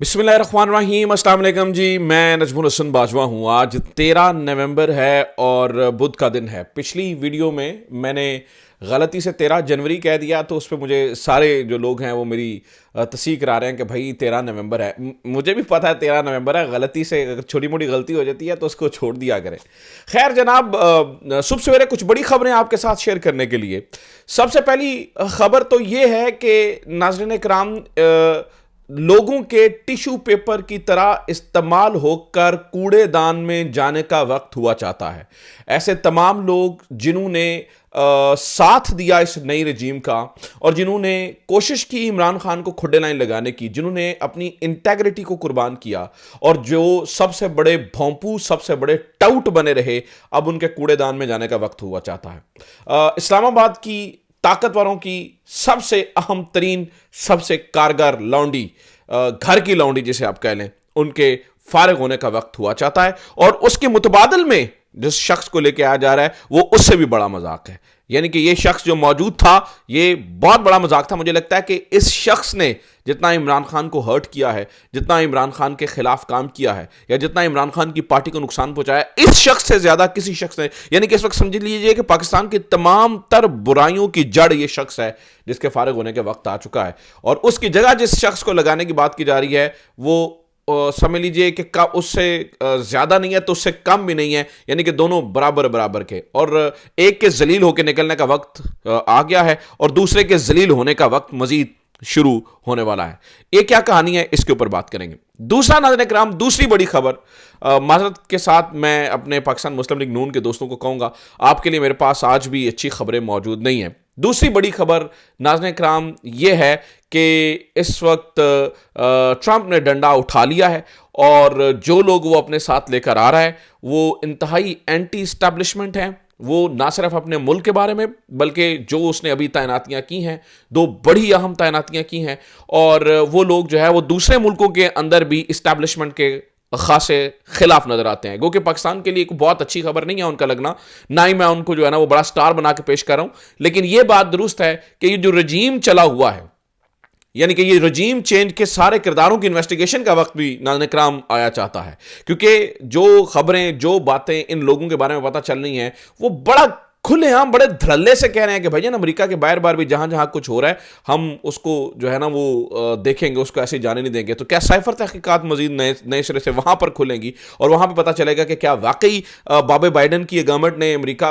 बिस्मिल्लाहिर्रहमानिर्रहीम, अस्सलाम वालेकुम जी। मैं नजमुल हसन बाजवा हूँ। आज 13 नवंबर है और बुध का दिन है। पिछली वीडियो में मैंने गलती से 13 जनवरी कह दिया, तो उस पर मुझे सारे जो लोग हैं वो मेरी तस्दीक करा रहे हैं कि भाई 13 नवंबर है। मुझे भी पता है 13 नवंबर है, गलती से अगर छोटी मोटी गलती हो जाती है तो उसको छोड़ दिया करें। खैर जनाब, सुबह सवेरे कुछ बड़ी खबरें आपके साथ शेयर करने के लिए। सबसे पहली खबर तो ये है कि नाज़रीन इकराम, लोगों के टिश्यू पेपर की तरह इस्तेमाल होकर कूड़ेदान में जाने का वक्त हुआ चाहता है। ऐसे तमाम लोग जिन्होंने साथ दिया इस नई रजीम का और जिन्होंने कोशिश की इमरान खान को खुड्डे लाइन लगाने की, जिन्होंने अपनी इंटेग्रिटी को कुर्बान किया और जो सबसे बड़े भोंपू, सबसे बड़े टाउट बने रहे, अब उनके कूड़ेदान में जाने का वक्त हुआ चाहता है। इस्लामाबाद की ताकतवरों की सबसे अहम तरीन, सबसे कारगर लौंडी, घर की लौंडी जिसे आप कह लें, उनके फारिग होने का वक्त हुआ चाहता है। और उसके मुतबादल में जिस शख्स को लेके आया जा रहा है वो उससे भी बड़ा मजाक है। यानी कि ये शख्स जो मौजूद था, ये बहुत बड़ा मजाक था। मुझे लगता है कि इस शख्स ने जितना इमरान खान को हर्ट किया है, जितना इमरान खान के खिलाफ काम किया है, या जितना इमरान खान की पार्टी को नुकसान पहुंचाया, इस शख्स से ज्यादा किसी शख्स ने, यानी कि इस वक्त समझ लीजिए कि पाकिस्तान की तमाम तर बुराइयों की जड़ ये शख्स है जिसके फारिग होने के वक्त आ चुका है। और उसकी जगह जिस शख्स को लगाने की बात की जा रही है वो समझ लीजिए कि उससे ज्यादा नहीं है तो उससे कम भी नहीं है, यानी कि दोनों बराबर बराबर के। और एक के जलील होकर निकलने का वक्त आ गया है और दूसरे के जलील होने का वक्त मजीद शुरू होने वाला है। ये क्या कहानी है, इसके ऊपर बात करेंगे। दूसरा नाज़रीन किराम, दूसरी बड़ी खबर, माजरत के साथ मैं अपने पाकिस्तान मुस्लिम लीग नून के दोस्तों को कहूंगा, आपके लिए मेरे पास आज भी अच्छी खबरें मौजूद नहीं हैं। दूसरी बड़ी खबर नाज़रीन किराम ये है कि इस वक्त ट्रंप ने डंडा उठा लिया है और जो लोग वो अपने साथ लेकर आ रहा है वो इंतहाई एंटी इस्टेब्लिशमेंट हैं। वो ना सिर्फ अपने मुल्क के बारे में, बल्कि जो उसने अभी तैनातियां की हैं, दो बड़ी अहम तैनातियां की हैं, और वो लोग जो है वो दूसरे मुल्कों के अंदर भी इस्टेब्लिशमेंट के खासे खिलाफ नजर आते हैं। क्योंकि पाकिस्तान के लिए एक बहुत अच्छी खबर नहीं है उनका लगना, ना ही मैं उनको जो है ना वो बड़ा स्टार बना के पेश कर रहा हूं। लेकिन यह बात दुरुस्त है कि ये जो रजीम चला हुआ है, यानी कि ये रजीम चेंज के सारे किरदारों की इन्वेस्टिगेशन का वक्त भी नाज़रीन किराम आया चाहता है। क्योंकि जो खबरें, जो बातें इन लोगों के बारे में पता चल रही हैं, वो बड़ा खुलेआम, बड़े धड़ल्ले से कह रहे हैं कि भैया अमेरिका के बाहर बार भी जहां जहां कुछ हो रहा है हम उसको जो है ना वो देखेंगे, उसको ऐसे जाने नहीं देंगे। तो क्या साइफर तहकीकात मजीद नए नए सिरे से वहां पर खुलेंगी और वहां पर पता चलेगा कि क्या वाकई बाबे बाइडन की गवर्नमेंट ने अमेरिका,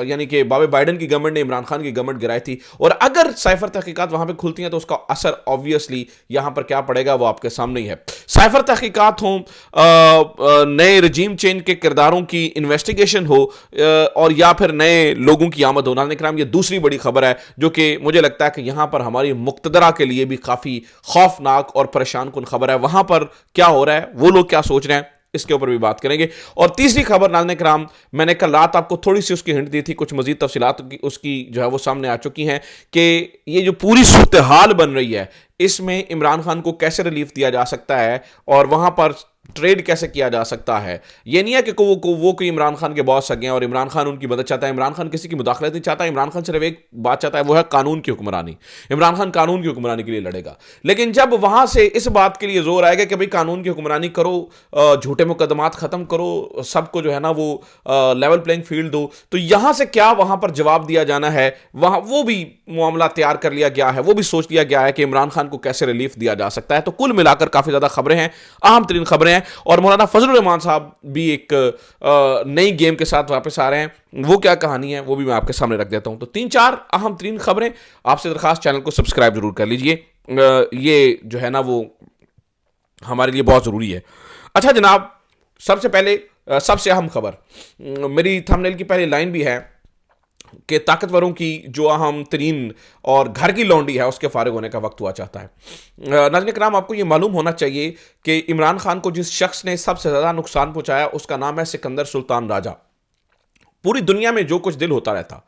यानी कि बाबे बाइडन की गवर्नमेंट ने इमरान खान की गवर्नमेंट गिराई थी। और अगर साइफर तहकीकात वहां पर खुलती हैं तो उसका असर ऑब्वियसली यहां पर क्या पड़ेगा वो आपके सामने ही है। साइफर तहकीकात हो, नए रजीम चेंज के किरदारों की इन्वेस्टिगेशन हो, और या फिर नए लोगों की आमद होना, निकराम, ये दूसरी बड़ी खबर है जो कि मुझे लगता है कि यहां पर हमारी मुक्तदरा के लिए भी काफी खौफनाक और परेशान कुन खबर है। वहां पर क्या हो रहा है, वो लोग क्या सोच रहे हैं, इसके ऊपर भी बात करेंगे। और तीसरी खबर नाज़रीन किराम, मैंने कल रात आपको थोड़ी सी उसकी हिंट दी थी, कुछ मजीद तफसीलात उसकी जो है वो सामने आ चुकी हैं कि ये जो पूरी सूरत हाल बन रही है, इसमें इमरान खान को कैसे रिलीफ दिया जा सकता है और वहां पर ट्रेड कैसे किया जा सकता है। यह नहीं है कि वो कोई इमरान खान के बॉस सके हैं और इमरान खान उनकी मदद चाहता है। इमरान खान किसी की मुदाखलत नहीं चाहता। इमरान खान सिर्फ एक बात चाहता है, वो है कानून की हुक्मरानी। इमरान खान कानून की हुक्मरानी के लिए लड़ेगा। लेकिन जब वहां से इस बात के लिए जोर आएगा कि भाई कानून की हुक्मरानी करो, झूठे मुकदमात खत्म करो, सबको जो है ना वो लेवल प्लेइंग फील्ड दो, तो यहां से क्या वहां पर जवाब दिया जाना है, वहां वो भी मामला तैयार कर लिया गया है, वो भी सोच लिया गया है कि इमरान खान को कैसे रिलीफ दिया जा सकता है। तो कुल मिलाकर काफी ज्यादा खबरें हैं, अहम तरीन खबरें हैं। और मौलाना फजलुर रहमान साहब भी एक नई गेम के साथ वापस आ रहे हैं। वो क्या कहानी है वो भी मैं आपके सामने रख देता हूं। तो 3-4 अहम तरीन खबरें, आपसे दरखास्त चैनल को सब्सक्राइब जरूर कर लीजिए, ये जो है ना वो हमारे लिए बहुत जरूरी है। अच्छा जनाब, सबसे पहले सबसे अहम खबर, मेरी थंबनेल की पहली लाइन भी है कि ताकतवरों की जो अहम तरीन और घर की लौंडी है उसके फारिग होने का वक्त हुआ चाहता है। नाज़रीन किराम, आपको ये मालूम होना चाहिए कि इमरान खान को जिस शख्स ने सबसे ज़्यादा नुकसान पहुंचाया उसका नाम है सिकंदर सुल्तान राजा। पूरी दुनिया में जो कुछ दिल होता रहता,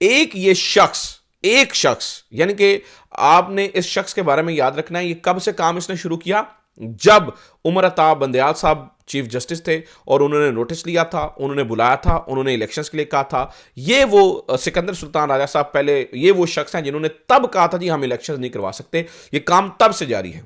एक शख्स, यानी कि आपने इस शख्स के बारे में याद रखना है। ये कब से काम इसने शुरू किया, जब उमर अता बंदयाल साहब चीफ जस्टिस थे और उन्होंने नोटिस लिया था, उन्होंने बुलाया था, उन्होंने इलेक्शंस के लिए कहा था। ये वो सिकंदर सुल्तान राजा साहब, पहले ये वो शख्स हैं जिन्होंने तब कहा था जी हम इलेक्शंस नहीं करवा सकते। ये काम तब से जारी है।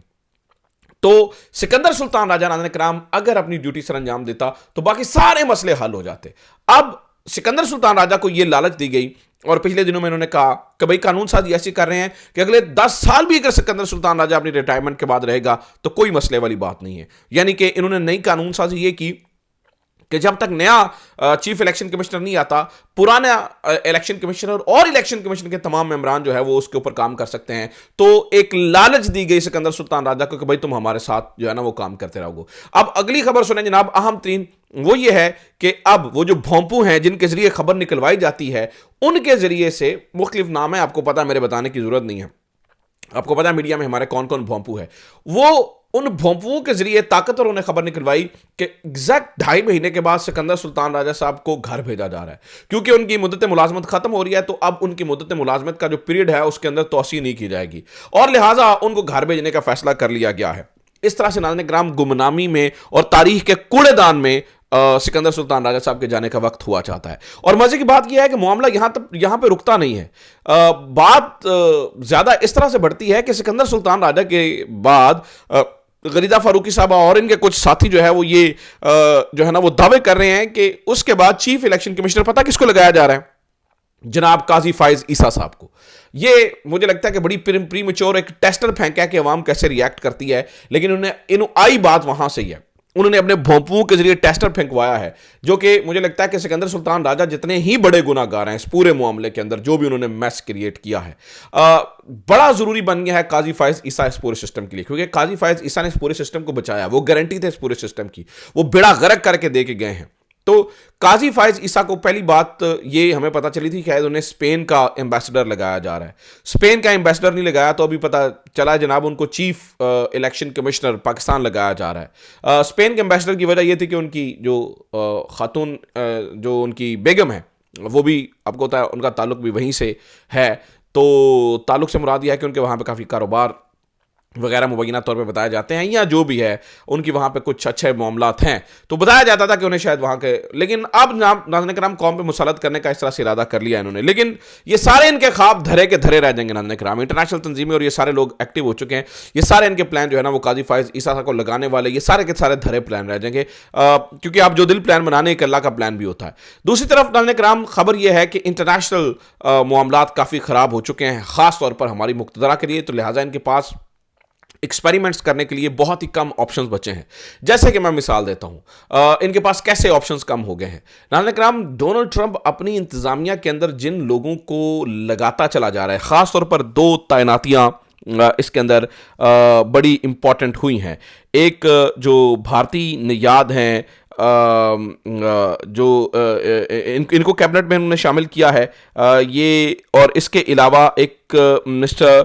तो सिकंदर सुल्तान राजा नाज़रीन किराम अगर अपनी ड्यूटी सर अंजाम देता तो बाकी सारे मसले हल हो जाते। अब सिकंदर सुल्तान राजा को यह लालच दी गई और पिछले दिनों में इन्होंने कहा कि भाई कानून साजी ऐसी कर रहे हैं कि अगले 10 साल भी अगर सिकंदर सुल्तान राजा अपनी रिटायरमेंट के बाद रहेगा तो कोई मसले वाली बात नहीं है। यानी कि इन्होंने नई कानून साजी ये की कि जब तक नया चीफ इलेक्शन कमिश्नर नहीं आता, पुराना इलेक्शन कमिश्नर और इलेक्शन कमीशन के तमाम मेंबरान जो है वो उसके ऊपर काम कर सकते हैं। तो एक लालच दी गई सिकंदर सुल्तान राजा को कि भाई तुम हमारे साथ जो है ना वो काम करते रहोगे। अब अगली खबर सुने जनाब, अहम तरीन वो ये है कि अब वो जो भोंपू हैं जिनके जरिए खबर निकलवाई जाती है, उनके जरिए से मुख्तलिफ नाम है, आपको पता है, मेरे बताने की जरूरत नहीं है, आपको पता है मीडिया में हमारे कौन कौन भोंपू है। वो उन भोंपुओं के जरिए ताकतवरों ने खबर निकलवाई कि एग्जैक्ट 2.5 महीने के बाद सिकंदर सुल्तान राजा साहब को घर भेजा जा रहा है, क्योंकि उनकी मुद्दत मुलाजमत खत्म हो रही है। तो अब उनकी मुद्दत मुलाजमत का जो पीरियड है उसके अंदर तोसी नहीं की जाएगी और लिहाजा उनको घर भेजने का फैसला कर लिया गया है। इस तरह से नाज़रीन किराम गुमनामी में और तारीख के कूड़ेदान में सिकंदर सुल्तान राजा साहब के जाने का वक्त हुआ चाहता है। और मजे की बात यह है कि मामला यहां पे रुकता नहीं है। बात ज्यादा इस तरह से बढ़ती है कि सिकंदर सुल्तान राजा के बाद गरीदा फारूकी साहब और इनके कुछ साथी जो है वो ये जो है ना वो दावे कर रहे हैं कि उसके बाद चीफ इलेक्शन कमिश्नर पता किसको लगाया जा रहा है, जनाब काजी फाइज ईसा साहब को। ये मुझे लगता है कि बड़ी प्रीमेच्योर एक टेस्टर फेंका है कि अवाम कैसे रिएक्ट करती है, लेकिन उन्हें आई बात वहां से ही है। उन्होंने अपने भोंपुओं के जरिए टेस्टर फेंकवाया है, जो कि मुझे लगता है कि सिकंदर सुल्तान राजा जितने ही बड़े गुनाहगार हैं इस पूरे मामले के अंदर, जो भी उन्होंने मैस क्रिएट किया है, बड़ा जरूरी बन गया है काजी फाइज ईसा इस पूरे सिस्टम के लिए, क्योंकि काजी फाइज ईसा ने इस पूरे सिस्टम को बचाया। वो गारंटी थे इस पूरे सिस्टम की, वो बेड़ा गर्क करके दे के गए हैं। तो काजी फाइज ईसा को पहली बात ये हमें पता चली थी शायद उन्हें स्पेन का एम्बेसडर लगाया जा रहा है। स्पेन का एम्बेसडर नहीं लगाया तो अभी पता चला जनाब उनको चीफ इलेक्शन कमिश्नर पाकिस्तान लगाया जा रहा है। स्पेन के एम्बेसडर की वजह यह थी कि उनकी जो खातून जो उनकी बेगम है वो भी, आपको पता है, उनका ताल्लुक भी वहीं से है। तो ताल्लुक से मुराद यह है कि उनके वहाँ पर काफ़ी कारोबार वगैरह मुबैना तौर पे बताए जाते हैं, या जो भी है उनकी वहाँ पे कुछ अच्छे मामलात हैं, तो बताया जाता था कि उन्हें शायद वहाँ के, लेकिन अब नाज़रीन किराम कौम पे मुसलत करने का इस तरह से इरादा कर लिया इन्होंने। लेकिन ये सारे इनके ख्वाब धरे के धरे रह जाएंगे नाज़रीन किराम। इंटरनेशनल तंजीमें और ये सारे लोग एक्टिव हो चुके हैं, ये सारे इनके प्लान जो है ना वो काजी फाइज ईसा को लगाने वाले, ये सारे के सारे धरे प्लान रह जाएंगे, क्योंकि आप जो दिल प्लान बनाने एक अल्लाह का प्लान भी होता है। दूसरी तरफ नाज़रीन किराम खबर यह है कि इंटरनेशनल मामलात काफ़ी ख़राब हो चुके हैं, ख़ास तौर पर हमारी मुक़्तदरा के लिए। तो लिहाजा इनके पास एक्सपेरिमेंट्स करने के लिए बहुत ही कम ऑप्शंस बचे हैं। जैसे कि मैं मिसाल देता हूं, इनके पास कैसे ऑप्शंस कम हो गए हैं। नाज़रीन किराम, डोनाल्ड ट्रंप अपनी इंतजामिया के अंदर जिन लोगों को लगाता चला जा रहा है, ख़ास तौर पर 2 तैनातियां इसके अंदर बड़ी इंपॉर्टेंट हुई हैं। एक जो भारतीय नियाद हैं, जो इनको कैबिनेट में उन्होंने शामिल किया है, ये, और इसके अलावा एक मिस्टर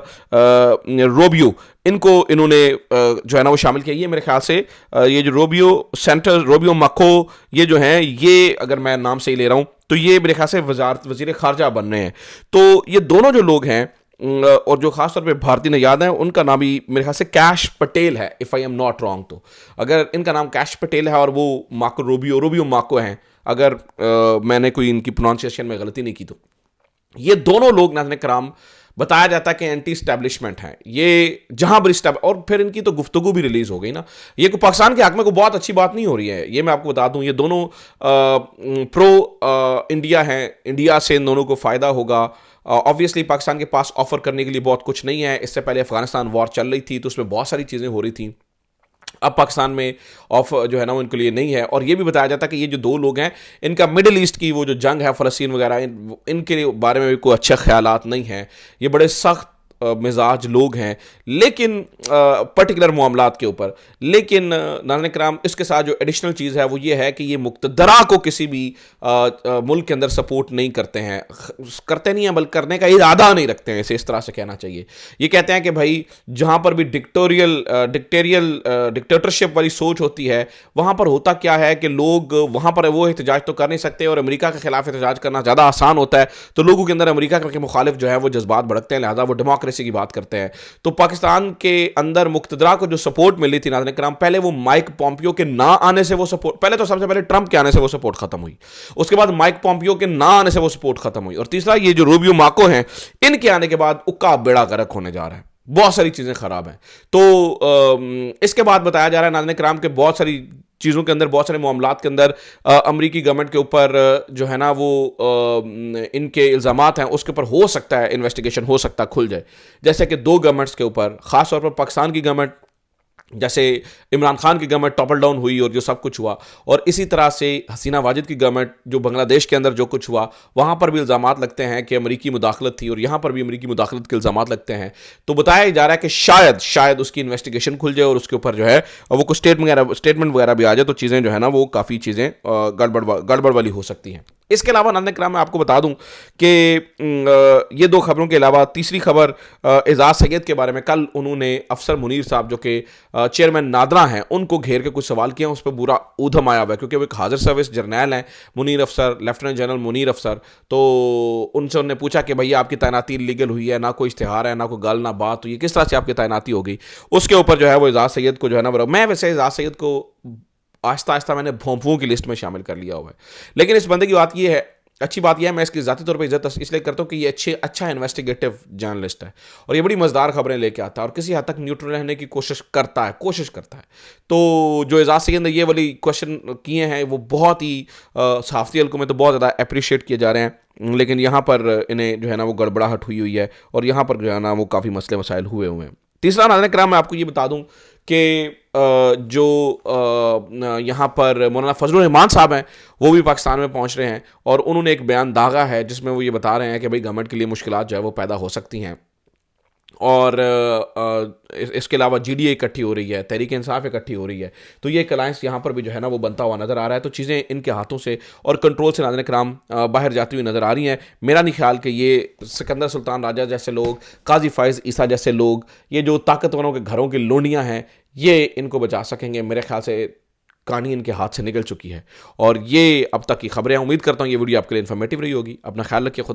रोबियो, इनको इन्होंने जो है ना वो शामिल किया। ये मेरे ख्याल से ये जो रोबियो माको ये जो हैं, ये अगर मैं नाम से ही ले रहा हूँ तो ये मेरे ख्याल से वज़ीर ख़ारजा बन रहे हैं। तो ये दोनों जो लोग हैं और जो खास तौर पे भारतीय नियाद हैं, उनका नाम भी मेरे ख्याल से कैश पटेल है, if I am not wrong. तो अगर इनका नाम कैश पटेल है और वो माको रोबियो माको हैं, अगर मैंने कोई इनकी प्रोनाउंसिएशन में गलती नहीं की, तो ये दोनों लोग नाज़रीन किराम बताया जाता है कि एंटी इस्टेब्लिशमेंट हैं। ये जहां पर और फिर इनकी तो गुफ्तगू भी रिलीज हो गई ना, ये को पाकिस्तान के हक में कोई बहुत अच्छी बात नहीं हो रही है। ये मैं आपको बता दूं, ये दोनों प्रो इंडिया हैं, इंडिया से इन दोनों को फ़ायदा होगा। ऑब्वियसली पाकिस्तान के पास ऑफर करने के लिए बहुत कुछ नहीं है। इससे पहले अफगानिस्तान वॉर चल रही थी तो उसमें बहुत सारी चीज़ें हो रही थी, अब पाकिस्तान में ऑफर जो है ना वो इनके लिए नहीं है। और ये भी बताया जाता है कि ये जो 2 लोग हैं, इनका मिडिल ईस्ट की वो जो जंग है, फ़लस्तीन वगैरह, इनके बारे में भी कोई अच्छे ख्यालात नहीं हैं। ये बड़े सख्त मिजाज लोग हैं, लेकिन पर्टिकुलर मामलात के ऊपर। लेकिन नाज़रीन किराम, इसके साथ जो एडिशनल चीज़ है वो ये है कि ये मुक़्तदरा को किसी भी मुल्क के अंदर सपोर्ट नहीं करते हैं, नहीं हैं, बल्कि करने का इरादा नहीं रखते हैं, इसे इस तरह से कहना चाहिए। ये कहते हैं कि भाई जहाँ पर भी डिक्टेटरशिप वाली सोच होती है, वहाँ पर होता क्या है कि लोग वहाँ पर वो एहतजाज तो कर नहीं सकते, और अमेरिका के खिलाफ एहतजाज करना ज़्यादा आसान होता है, तो लोगों के अंदर अमेरिका के मुखालिफ जो है वो जज्बात भड़कते हैं, लिहाजा वो डेमोक्रेसी की बात करते हैं। तो पाकिस्तान के अंदर मुक़्तदरा को जो सपोर्ट मिली थी नाज़रीन किराम, पहले वो माइक पॉम्पियो के ना आने से वो सपोर्ट, पहले तो सबसे पहले ट्रंप के आने से वो सपोर्ट खत्म हुई, उसके बाद माइक पॉम्पियो के ना आने से वो सपोर्ट खत्म हुई, और तीसरा ये जो रोबियो माको हैं, इनके आने के बाद उक्का बेड़ा गर्क होने जा रहा है। बहुत सारी चीज़ें ख़राब हैं। तो इसके बाद बताया जा रहा है नाज़रीन किराम के बहुत सारी चीज़ों के अंदर, बहुत सारे मामलात के अंदर अमरीकी गवर्नमेंट के ऊपर जो है ना वो इनके इल्ज़ामात हैं, उसके ऊपर हो सकता है इन्वेस्टिगेशन, हो सकता है खुल जाए। जैसे कि दो गवर्नमेंट्स के ऊपर, ख़ास तौर पर पाकिस्तान की गवर्नमेंट, जैसे इमरान खान की गवर्नमेंट टॉपल डाउन हुई और जो सब कुछ हुआ, और इसी तरह से हसीना वाजिद की गवर्नमेंट जो बांग्लादेश के अंदर जो कुछ हुआ, वहाँ पर भी इल्ज़ामात लगते हैं कि अमरीकी मुदाखलत थी, और यहाँ पर भी अमरीकी मुदाखलत के इल्ज़ामात लगते हैं। तो बताया जा रहा है कि शायद उसकी इन्वेस्टिगेशन खुल जाए और उसके ऊपर जो है वो कुछ स्टेटमेंट वगैरह भी आ जाए, तो चीज़ें जो है ना वो काफ़ी चीज़ें गड़बड़ वाली हो सकती हैं। इसके अलावा नाज़रीन किराम मैं आपको बता दूं कि ये दो खबरों के अलावा तीसरी खबर एजाज सैयद के बारे में। कल उन्होंने अफसर मुनीर साहब जो कि चेयरमैन नादरा हैं, उनको घेर के कुछ सवाल किए, उस पर बुरा ऊधम आया हुआ है, क्योंकि वो एक हाजिर सर्विस जर्नैल हैं मुनीर अफसर, लेफ्टिनेंट जनरल मुनीर अफसर। तो उनसे उन्होंने पूछा कि भैया आपकी तैनाती लीगल हुई है, ना कोई इश्तिहार है, ना कोई गल, ना बात हुई है, किस तरह से आपकी तैनाती हो गई। उसके ऊपर जो है वो एजाज सैयद को जो है ना, मैं वैसे एजाज सैयद को आहिस्ता आहिस्ता मैंने भोंपुओं की लिस्ट में शामिल कर लिया हुआ है, लेकिन इस बंदे की बात यह है, अच्छी बात यह है, मैं इसकी ज़ाती तौर पे इज्जत इसलिए करता हूँ कि ये अच्छा इन्वेस्टिगेटिव जर्नलिस्ट है और ये बड़ी मज़ेदार खबरें लेके आता है और किसी हद तक न्यूट्रल रहने की कोशिश करता है। तो जो एजाज सैयद ने ये वाली क्वेश्चन किए हैं वो बहुत ही सहाफ़ती हल्कों में तो बहुत ज़्यादा अप्रिशिएट किए जा रहे हैं, लेकिन यहाँ पर इन्हें जो है ना वो गड़बड़ाहट हुई है और यहाँ पर जो है ना वो काफ़ी मसले मसाइल हुए हैं। तीसरा नाज़रीन किराम मैं आपको ये बता दूं कि जो यहाँ पर मौलाना फजलुर रहमान साहब हैं वो भी पाकिस्तान में पहुँच रहे हैं और उन्होंने एक बयान दागा है जिसमें वो ये बता रहे हैं कि भाई गवर्नमेंट के लिए मुश्किलात जो है वो पैदा हो सकती हैं, और इसके अलावा जीडीए इकट्ठी हो रही है, तहरीक इंसाफ इकट्ठी हो रही है, तो ये एक अलायंस यहाँ पर भी जो है ना वो बनता हुआ नज़र आ रहा है। तो चीज़ें इनके हाथों से और कंट्रोल से नाज़रीन किराम बाहर जाती हुई नज़र आ रही हैं। मेरा नहीं ख्याल कि ये सिकंदर सुल्तान राजा जैसे लोग, काजी फाइज ईसा जैसे लोग, ये जो ताकतवरों के घरों की लोंडियाँ हैं, ये इनको बचा सकेंगे। मेरे ख्याल से कहानी इनके हाथ से निकल चुकी है और ये अब तक की खबरें। उम्मीद करता हूँ ये वीडियो आपके लिए इन्फॉर्मेटिव रही होगी। अपना ख्याल रखिए। खुदा